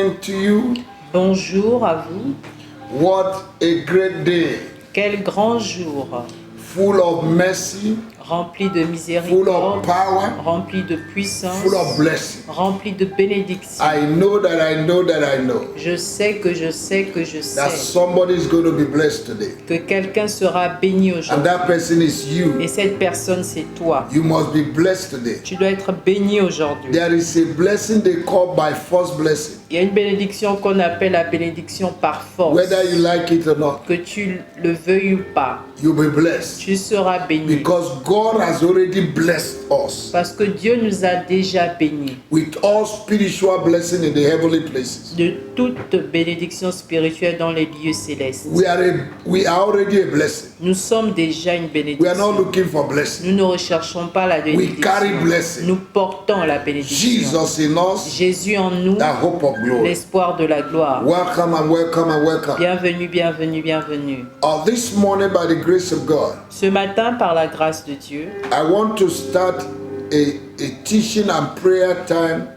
morning to you. Bonjour à vous. What a great day. Quel grand jour, Full of mercy, rempli de full miséricorde, of power, rempli de puissance, full of blessing. rempli de bénédiction. I know that I know that I know Je sais que je sais que je that sais somebody is going to be blessed today. que quelqu'un sera béni And aujourd'hui. that person is you. Et cette personne, c'est toi. You must be blessed today. Tu dois être béni aujourd'hui. There is a blessing they call by force blessing. Il y a une bénédiction qu'on appelle la bénédiction par force. Whether you like it or not, Que tu le veuilles ou pas, you'll be blessed. tu seras béni. Because God has already blessed us Parce que Dieu nous a déjà bénis with all spiritual blessing in the heavenly places. de toute bénédiction spirituelle dans les lieux célestes. We are already a blessing. Nous sommes déjà une We are not bénédiction. looking for blessing. Nous ne recherchons pas la We carry bénédiction. blessing. Nous portons la bénédiction. Jesus in us, Jésus en nous, the hope of glory. l'espoir de la gloire. Welcome and welcome and welcome. Bienvenue, bienvenue, bienvenue. This morning, by the grace of God, Ce matin, par la grâce de Dieu, I want to start a teaching and prayer time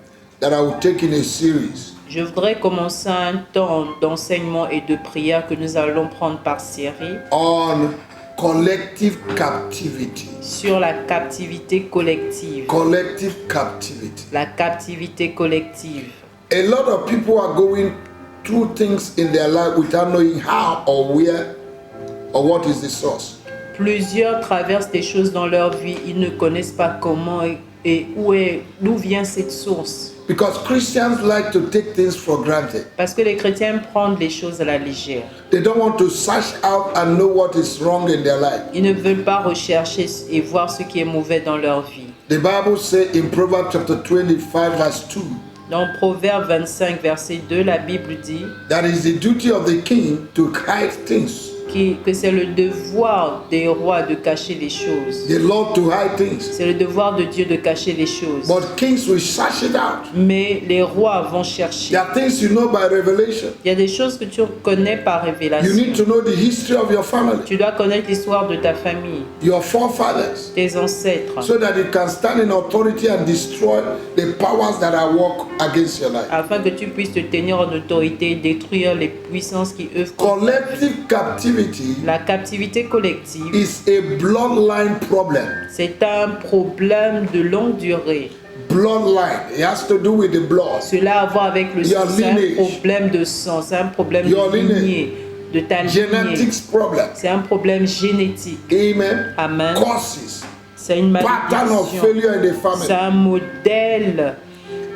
that I will take in a series. je voudrais commencer un temps d'enseignement et de prière que nous allons prendre par série On collective captivity. sur la captivité collective. Collective captivity. La captivité collective. A lot of people are going through things in their life without knowing how or where or what is the source. Plusieurs traversent des choses dans leur vie, ils ne connaissent pas comment et d'où vient cette source. Because Christians like to take things for granted. Parce que les chrétiens prennent les choses à la légère. They don't want to search out and know what is wrong in their life. Ils ne veulent pas rechercher et voir ce qui est mauvais dans leur vie. The Bible says in Proverbs chapter 25 verse 2, Dans Proverbe 25, verset 2, la Bible dit that is the duty of the king to hide things. que c'est le devoir des rois de cacher les choses. The Lord to hide things. C'est le devoir de Dieu de cacher les choses. But kings will search it out. Mais les rois vont chercher. There are things you know by revelation. Il y a des choses que tu connais par You révélation. need to know the history of your family, Tu dois connaître l'histoire de ta famille, your forefathers, tes ancêtres, so that you can stand in authority and destroy the powers that are work against your life. afin que tu puisses te tenir en autorité et détruire les puissances qui œuvrent contre ta vie. Collective captivity La captivité collective, is a bloodline problem. c'est un problème de longue durée. Bloodline. It has to do with the blood. Cela a à voir avec le Your sang, c'est un lineage. problème de sang, c'est un problème Your de lineage. lignée, de ta lignée. Genetics problem. C'est un problème génétique. Amen. Amen. Causes. C'est une Pattern of malédiction. failure in the C'est family un modèle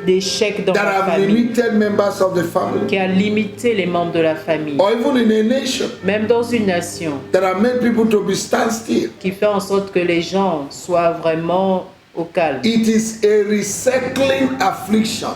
d'échec dans that la have famille limited members of the family, qui a limité les membres de la famille. or even in a nation Même dans une nation that have made people to be stand still. qui fait en sorte que les gens soient vraiment au calme. It is a recycling affliction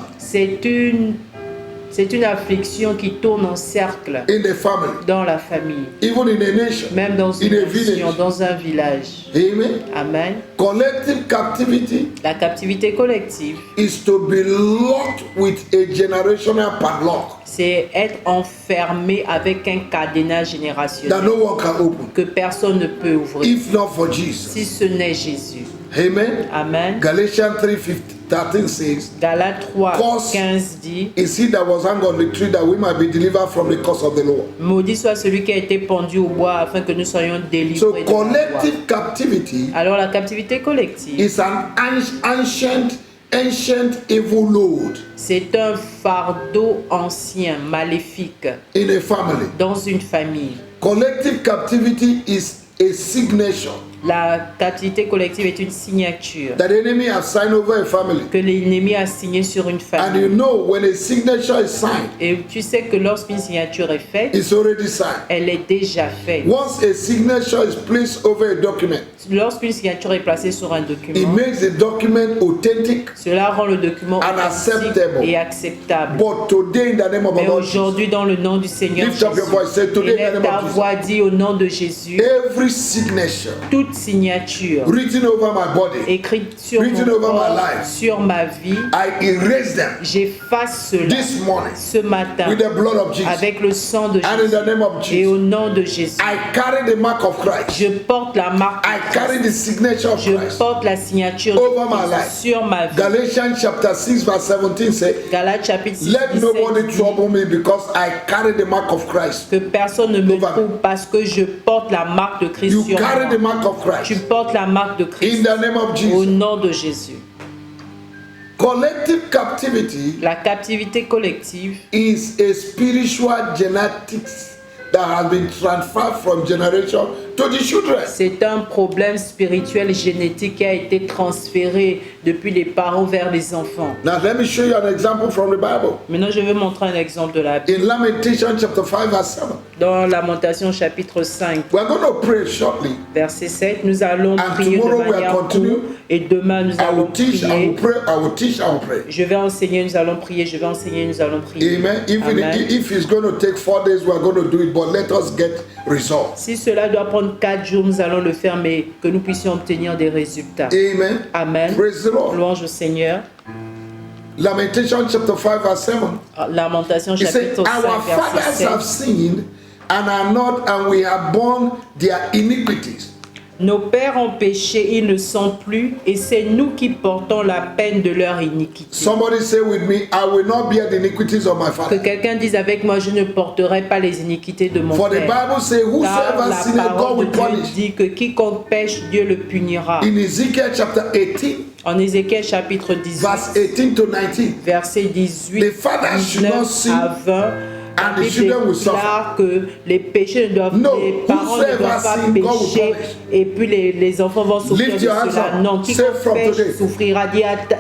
C'est une affliction qui tourne en cercle in the family, dans la famille, even in a nation, même dans une in a nation, village. dans un village. Amen. Amen. Collective captivity La captivité collective, is to be locked with a generational padlock c'est être enfermé avec un cadenas that générationnel no one can open que personne ne peut ouvrir if not for Jesus. si ce n'est Jésus. Amen. Amen. Galatians 3:13 says, Galates 3, Cause 15 dit, is he that was hung on the tree that we might be delivered from the curse of the law. maudit soit celui qui a été pendu au bois afin que nous soyons délivrés So de la loi. collective captivity Alors la captivité collective, is an ancient evil load c'est un fardeau ancien, maléfique, in a family. dans une famille. Collective captivity is a signature La captivité collective est une signature that the enemy has signed over a family. que l'ennemi a signée sur une And famille. you know when a signature is signed, Et tu sais que lorsqu'une signature est faite, it's already signed. elle est déjà faite. Once a signature is placed over a document, Lorsqu'une signature est placée sur un it document, makes the document authentic. cela rend le document And authentique acceptable. et acceptable. But today, in the name of Mais our Lord Jesus, aujourd'hui, dans le nom du Seigneur lift up your voice, say, Jésus, today in the élève name ta of Jesus, voix, dis au nom de Jésus, every signature toute toute signature written over my body, écrite sur Written mon over my corps, life. sur ma vie, I erase them j'efface cela this morning ce matin with the blood of Jesus. avec le sang de And in Jésus the name of et au Jesus, nom de Jésus. I carry the mark of Christ. Je porte la marque, I carry the signature of je Christ porte la signature de over my Christ life. sur ma vie. Galatians chapter 6 verse 17 says, Galates chapitre 6, let 17 nobody dit trouble me because I carry the mark of Christ. que personne ne me Over. trouble parce que je porte la marque de Christ You sur carry the moi. mark of Tu Christ portes la marque de in Christ the name of au Jesus. nom de Jésus. Collective captivity La captivité collective is a spiritual genetics that has been transferred from generation to the children. c'est un problème spirituel génétique qui a été transféré depuis les parents vers les enfants. Now let me show you an example from the Bible. Maintenant, je vais montrer un exemple de la Bible. In Lamentation chapter 5 verse 7. Dans Lamentation chapitre 5, We're going to pray shortly. verset 7, nous allons And prier de tomorrow we are manière continue. courte et demain nous I allons will teach, I will prier. pray, I will teach, I will pray. Je vais enseigner, nous allons prier, je vais enseigner, nous allons prier. Amen. Amen. If it's going to take 4 days, we're going to do it, but let us get results. Si cela doit prendre 4 jours, nous allons le faire, mais que nous puissions obtenir des résultats. Amen. Amen. Praise the Lord. Louange au Seigneur. Lamentation chapter 5 verse 7. Lamentation He said, chapitre 5, our fathers verset have 7. sinned and are not, and we have borne their iniquities. Nos pères ont péché, ils ne sont plus, et c'est nous qui portons la peine de leur iniquité. Somebody say with me, I will not bear the iniquities of my Que father. quelqu'un dise avec moi, je ne porterai pas les iniquités de mon For the père. Bible says, Car whosoever la sinneth, God parole de will Dieu punish. dit que quiconque pêche, Dieu le punira. In Ezekiel chapter 18, En Ézéchiel chapitre 18, verse 18 to 19, verset 18, The father should not 19 sin, à 20, and the la Bible children will déclare que les péchés ne doivent, No, les parents ne whosoever doivent pas sin, God will pécher punish. et puis les enfants vont souffrir Lift de your hands cela. up. Non, Say quiconque from pêche today. souffrira.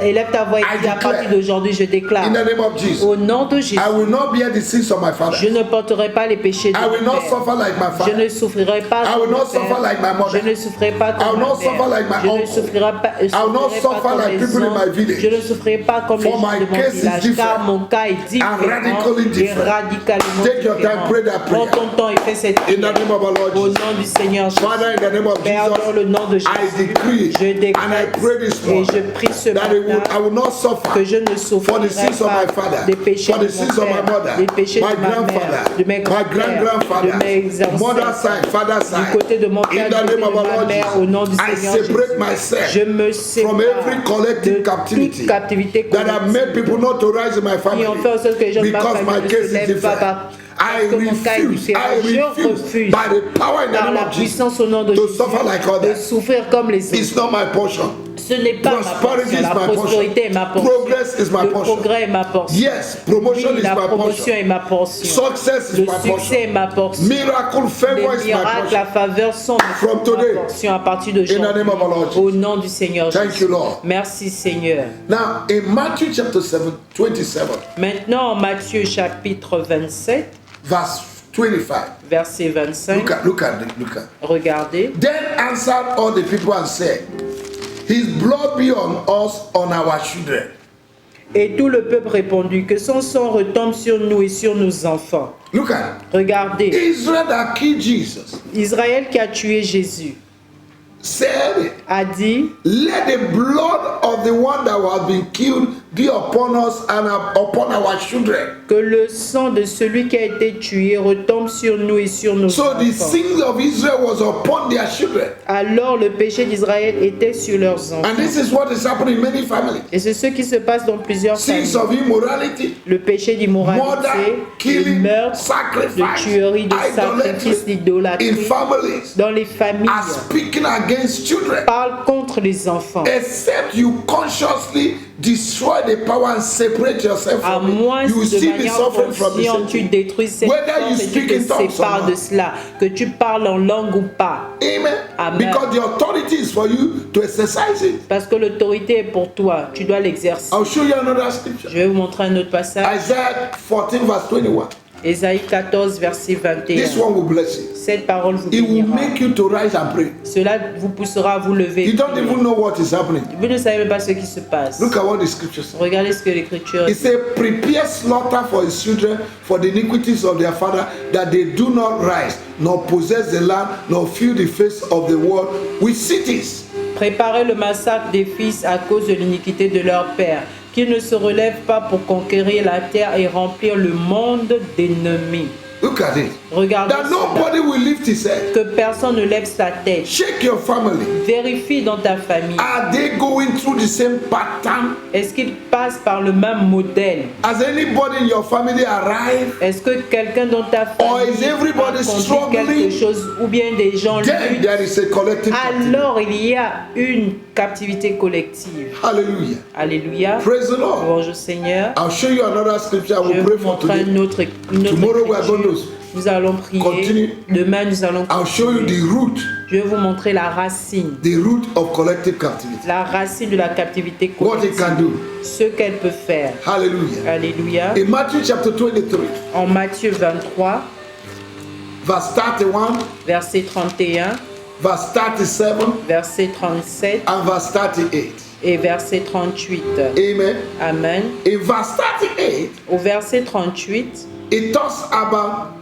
Élève ta voix et I dis à declare. partir d'aujourd'hui, je déclare. in the name of Jesus, Au nom de Jésus, I will not bear the sins of my father. je ne porterai pas les péchés de I will mon not père. suffer like my Je father. ne souffrirai pas I comme will mon not père. suffer like my mother. Je ne souffrirai pas I will comme ma not mère. suffer like my Je ne uncle. souffrirai pas, I will not souffrirai pas suffer comme like les people in my autres. village. Je ne souffrirai pas comme les For gens my de mon case is village, different. car mon cas est différent radically et different. radicalement Take your time, différent. pray that prayer. Prends ton temps et fais cette In the prière. name of our Lord Au Jesus. nom du Seigneur Jésus. Father, in the name of Père, dans le Jesus, nom de I Jésus, decree je and I décrète pray this et morning je prie ce that I will not matin suffer que je ne for the souffrirai sins of pas my father, des péchés for de the sins mon of my père, mother, des péchés my de ma mère, grandfather, de mes my grands-pères, great-grandfather, de mes mother ancêtres, side, father du side. côté de mon père, In du the côté name of de our ma Lord mère, au nom du Jesus, I Seigneur separate Jésus. myself Je me sépare from every collective de captivity toute captivité that have made collective people not to rise in my family qui ont fait en sorte que les gens de ma because my famille ne case se is lèvent pas different. parce que mon cas est différent. Je refuse by the power in the par name la of Jesus puissance au nom de to Jésus suffer like de others. souffrir comme les autres. It's not my portion. Ce n'est pas ma Prosperity portion. is La my prospérité est ma portion. portion. Progress is my Le portion. progrès est ma portion. Yes, promotion Oui, is la my promotion portion. est ma portion. Success is Le my succès portion. est ma portion. Miracle favor Les is my miracles, la portion. faveur sont From ma today, portion à partir de in the name of our Lord aujourd'hui. Au Jesus. nom du Seigneur Thank Jésus. you, Lord. Merci Seigneur. Now, in Matthew chapter 7, 27, Maintenant, Matthieu chapitre 27, verse 25. verset 25. Look at. Regardez. Then answered all the people and said, His blood be on us, on our children. Et tout le peuple répondit que son sang retombe sur nous et sur nos enfants. Look at Regardez, Israel that killed Jesus Israël qui a tué Jésus said, a dit, let the blood of the one that has been killed be upon us and upon our children. que le sang de celui qui a été tué retombe sur nous et sur nos So the enfants. sins of Israel was upon their children. Alors le péché d'Israël était sur leurs enfants. And this is what is happening in many families. Et c'est ce qui se passe dans plusieurs Sins familles. of immorality, Le péché d'immoralité, murder, de killing, meurtre, de sacrifice, tuerie, de sacrifice, idolatry in d'idolâtrie families dans les familles are speaking against children. parle contre les enfants. Except you consciously destroy the power and separate yourself À from it, moins you will de still be manière suffering from the consciente, same tu thing. détruis cette Whether you force et tu speak te in tongues or sépares not. de cela, que tu parles en langue ou pas. Amen. Amen. Because the authority is for you to exercise it. Parce que l'autorité est pour toi, tu dois l'exercer. I'll show you another scripture. Je vais vous montrer un autre passage. Isaiah 14 verse 21. Ésaïe 14, verset 21. This one will bless you. Cette parole vous It will bénira. make you to rise and pray. Cela vous poussera à vous lever. You don't even know what is happening. Vous ne savez même pas ce qui se passe. Look at what the scripture says. Regardez ce que l'Écriture It dit. says, prepare slaughter for his children for the iniquities of their father, that they do not rise, nor possess the land, nor fill the face of the world with cities. Préparez le massacre des fils à cause de l'iniquité de leur père, qu'ils ne se relèvent pas pour conquérir la terre et remplir le monde d'ennemis. Look at it. Regardez That cela. nobody will lift his head. Que personne ne lève sa tête. Check your family. Vérifie dans ta famille. Are they going through the same pattern? Est-ce qu'ils passent par le même modèle? Has anybody in your family arrived? Est-ce que quelqu'un dans ta Or famille is everybody a accompli struggling? quelque chose ou bien des gens Then luttent? there is a collective captivity. Alors il y a une captivité collective. Hallelujah. Alléluia. Praise the Lord. Louange au Seigneur. I'll show you another scripture. I Je will vais pray vous for montrer today. une autre Tomorrow we are going écriture. to Nous allons prier. continue. Demain nous allons I'll show you continuer. the root, Je vais vous montrer la racine. the root of collective captivity. La racine de la captivité What it can collective. do. Ce qu'elle peut faire. Hallelujah. Alléluia. In Matthew chapter 23, En Matthieu 23, verse 31, verset 31, verse 37, verset 37 and verse 38. et verset 38. Amen. Amen. In verse 38, Au verset 38, it talks about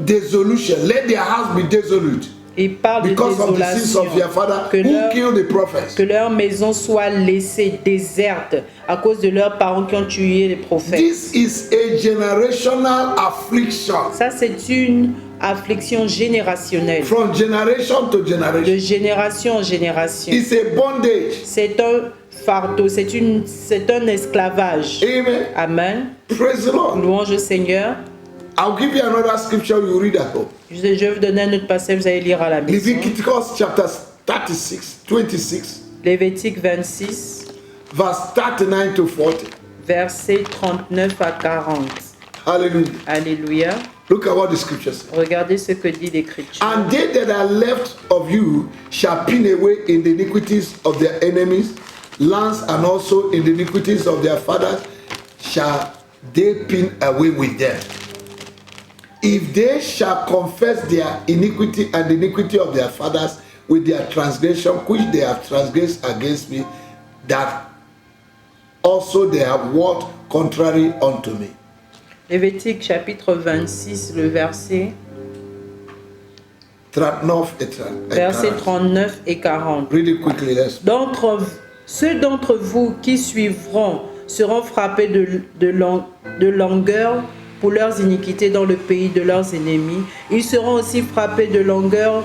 dissolution. Let their house be desolate il parle de because of the sins désolation. of their father Que who leur, killed the prophets. que leur maison soit laissée déserte à cause de leurs parents qui ont tué les prophètes. This is a generational affliction Ça, c'est une affliction générationnelle. from generation to De generation. génération en génération. It's a bondage. C'est un fardeau, c'est un esclavage. Amen. Amen. Praise the Lord. Louange au Seigneur. I'll give you another scripture you read at home. Je vais vous donner un autre passage, vous allez lire à la maison. Leviticus chapter 36, 26, Lévitique 26, verse 39 to 40. versets 39 à 40. Hallelujah. Alléluia. Look at what the scripture says. Regardez ce que dit l'Écriture. And they that are left of you shall pin away in the iniquities of their enemies, lands, and also in the iniquities of their fathers shall they pin away with them. If they shall confess their iniquity and the iniquity of their fathers with their transgression which they have transgressed against me, that also they have walked contrary unto me. Lévitique chapitre 26, le verset 39 et 39 et 40. Read it quickly, let's. Ceux d'entre vous qui suivront seront frappés de langueur pour leurs iniquités dans le pays de leurs ennemis. Ils seront aussi frappés de langueur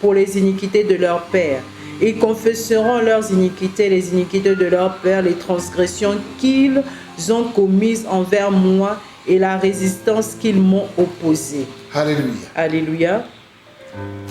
pour les iniquités de leurs pères. Ils confesseront leurs iniquités, les iniquités de leurs pères, les transgressions qu'ils ont commises envers moi et la résistance qu'ils m'ont opposée. Hallelujah. Alléluia.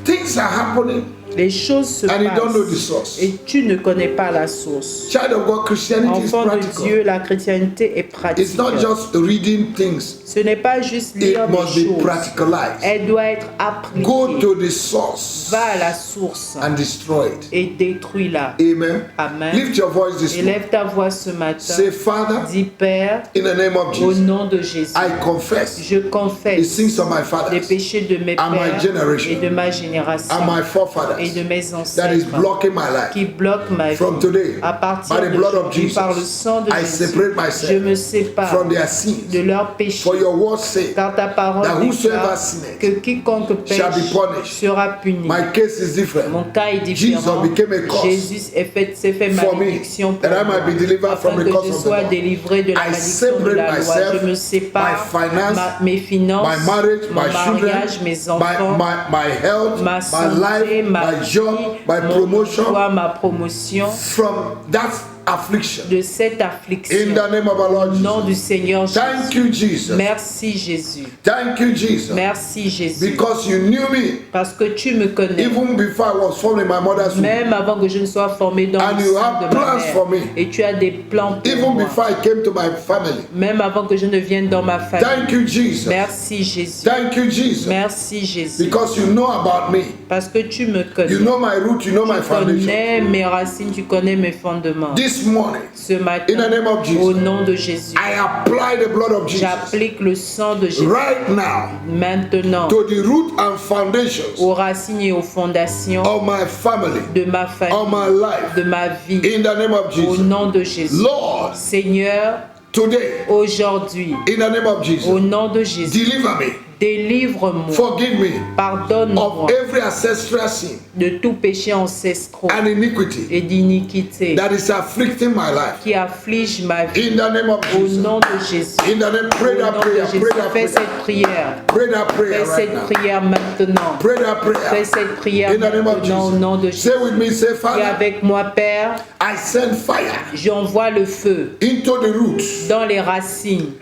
Things are happening Les choses se and you don't know the passent source. et tu ne connais pas la source. Child of God, Christianity is Enfant de practical. Dieu, la chrystianité est pratique. It's not just reading things. Ce n'est pas juste It lire must des be choses. practicalized. Elle doit être appliquée. Go to the source Va à la source and destroy it. et détruis-la. Amen. Amen. Lift your voice this morning. Élève ta voix ce matin. Say, Father, Dis Père, in the name of au Jesus, nom de Jésus, I confess je the confesse sins of my les fathers péchés de mes and my pères generation et de ma génération and my et forefathers de mes that is ancêtres blocking my life. qui bloquent ma vie. From today, À partir by the blood of d'aujourd'hui, Jesus, par le sang de I Jésus, separate myself je me sépare from their sins. de leurs péchés. For your word's sake, Car ta parole that whosoever déclare sinneth que quiconque pêche shall be punished. sera puni. my case is different. Mon cas est différent. Jesus became a cause Jésus s'est fait for me, malédiction pour that I moi, might be delivered afin from the que curse je of the sois law. délivré de la I malédiction de separate la loi. myself, Je me sépare my finance, mes finances, my marriage, mon my mariage, children, mes enfants, my health, ma my santé, life, ma my vie, job, my mon promotion emploi, ma promotion from that affliction. de cette In affliction. the name of our Lord Au nom du Jesus. Seigneur Thank Jésus. you, Jesus. Merci Jésus. Thank you, Jesus. Merci Jésus. Because you knew me Parce que tu me connais. even before I was formed in my mother's womb. Même avant que je ne sois formé dans And le you sein have de ma plans mère. for me. Et tu as des plans pour Even moi. before I came to my family. Même avant que je ne vienne dans ma famille. Thank you, Jesus. Merci Jésus. Thank you, Jesus. Merci Jésus. Because you know about me. Parce que tu me connais. You know my root, you know my Tu foundation. connais mes racines, tu connais mes fondements. This This morning, Ce in the matin, name of au Jesus, nom de Jésus, I apply the blood of Jesus j'applique le sang de Jésus right now maintenant to the root and foundations aux racines et aux fondations of my family, de ma of famille, my life, de ma vie, in the name of au Jesus. nom de Jésus. Lord, Seigneur, today, aujourd'hui, in the name of au Jesus, nom de Jésus, deliver me, délivre-moi, forgive me pardonne-moi of every ancestral sin de tout péché ancestraux and iniquity et d'iniquité that is afflicting my life. qui afflige ma vie. In the name of Au Jesus. nom de Jésus, In the name, au pray that nom prayer, de Jésus, pray that fais prayer, cette prière. pray that prayer Fais right cette now. prière maintenant. Pray that Fais prayer. cette prière In the name of maintenant au nom de Jesus. Jésus. Say with me, say, Et Father, avec moi, Père, I send fire j'envoie le feu into the roots dans les racines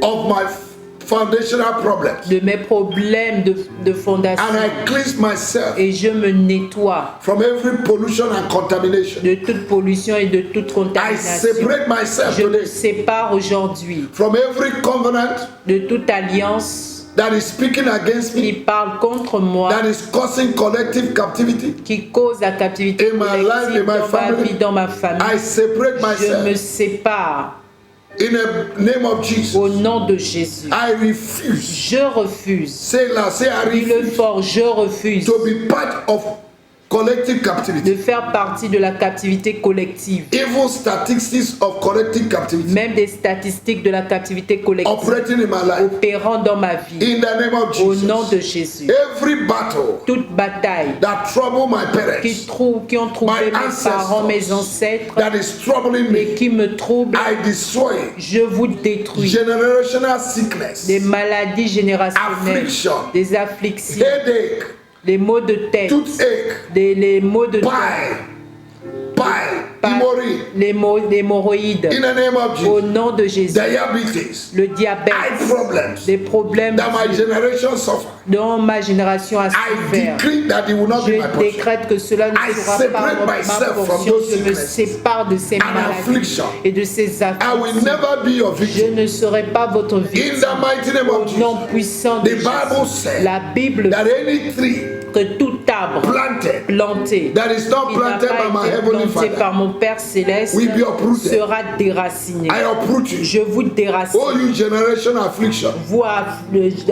of my foundational problems. de mes problèmes de fondation And I cleanse myself et je me nettoie from every pollution and contamination. de toute pollution et de toute I contamination. separate myself Je me today sépare aujourd'hui from every covenant de toute alliance that is speaking against qui me, parle contre moi, that is causing collective captivity. qui cause la captivité In my life, collective in my dans ma family, vie, dans ma famille. I separate Je me myself sépare in the name of Jesus. au nom de Jésus. I refuse. Je refuse. Say loud, say I Dis-le refuse fort, je refuse to be part of collective de captivity. faire partie de la captivité collective. Evil statistics of collective captivity Même des statistiques de la captivité collective operating in my life. opérant dans ma vie. In the name of Au nom de Jesus. Jésus. Every battle Toute bataille that trouble my qui ont troublé my mes parents, mes ancêtres that is troubling et me, qui me troublent, I destroy it. je vous détruis. Generational sickness, Des maladies générationnelles, Affliction. des afflictions, headache, des maux de tête, toothache, les maux de tête, les hémorroïdes. in the name of Au Jesus. nom de Jésus. Diabetes, Le diabète, eye problems des problèmes that my generation suffer. dont ma génération a I souffert. decree that it will not be my Je portion. décrète que cela ne I sera pas separate ma myself from portion. those Je me sicknesses sépare de ces and maladies affliction. et de ces I will afflictions. never be your Je victim. ne serai pas votre In victime. the mighty name Au of nom Jesus. puissant de The Bible Jésus. said La Bible that any tree que tout arbre planted planté that is not qui n'a planted pas by my été heavenly planté Father par mon Père Céleste will be uprooted. sera déraciné. I uproot you. Je vous déracine. Oh, you generation affliction Vous,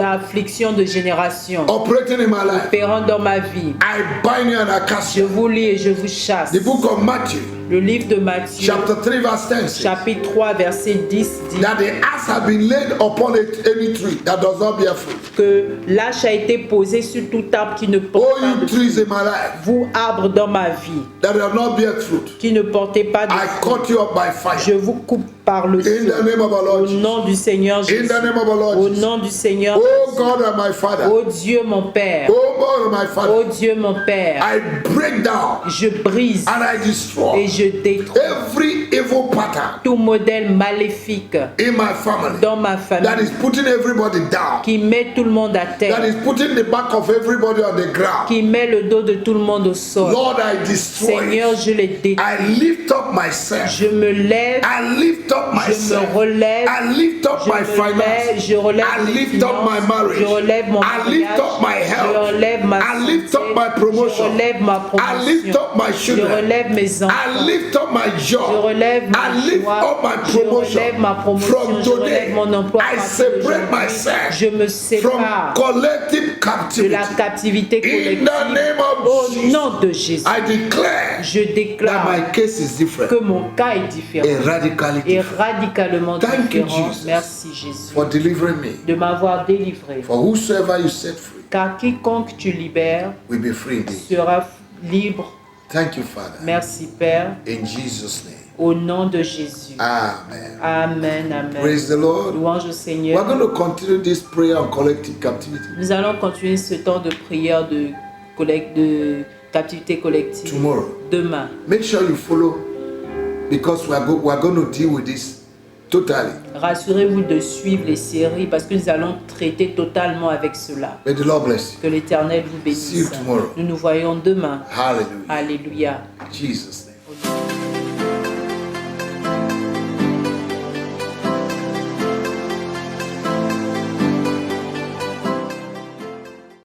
affliction de génération, operating in my life. opérant dans ma vie, I bind you and I cast je you. vous lis et je vous chasse. The book of Matthew, Le livre de Matthieu, chapter 3, verse 10 says chapitre 3, verset 10 dit that the axe has been laid upon any tree that does not bear fruit. que l'âche a été posée sur tout arbre qui ne porte Oh, pas you de trees fruit. in my life Vous, arbres dans ma vie, that have not bear fruit, qui ne portez pas de I fruit, cut you up by fire. je vous coupe par le In feu. the name of our Au Lord Jesus. nom du Seigneur In Jésus. the name of our Lord Au Jesus. nom du Seigneur. Oh God and my Father. Ô Dieu mon Père. Oh God and my Ô Father. Dieu mon Père. I break down Je brise and I et destroy je détruis every evil pattern tout modèle maléfique in my family dans ma that famille is putting everybody down, qui met tout le monde à that terre, is putting the back of everybody on the ground. qui met le dos de tout le monde au sol. Lord, I destroy Seigneur, it. je les détruis. I lift up myself. Je me lève, I lift up je myself. me relève, I lift up je my me finance. lève, je relève I mes lift up my finances, marriage. je relève mon I lift mariage, up my je health. relève ma I lift up santé, my promotion. je relève ma I lift promotion, up my je children. relève mes I enfants, lift up my je job. relève I ma lift joie, up my je promotion. relève ma promotion, From je relève today, mon emploi. à I partir separate d'aujourd'hui. myself Je me from sépare collective de captivity. la captivité In collective the name of au Jesus, nom de Jésus. I declare Je that déclare my case is different que mon cas est différent and radically et different. radicalement Thank you, différent. Jesus, Merci Jésus for delivering me. de m'avoir délivré. For whosoever you set free Car quiconque tu libères will be free indeed. sera libre. Thank you, Father. Merci Père, In Jesus' name. au nom de Jésus. Amen. Amen, amen. Praise the Lord. Louange au We're Seigneur. going to continue this prayer on collective captivity Nous allons continuer ce temps de prière de captivité collective tomorrow. demain. Make sure you follow because we're going to deal with this totally. Rassurez-vous de suivre les séries parce que nous allons traiter totalement avec cela. May the Lord bless you. Que l'Éternel vous See you bénisse. tomorrow. Nous nous voyons demain. Hallelujah. Alléluia. Jesus' name.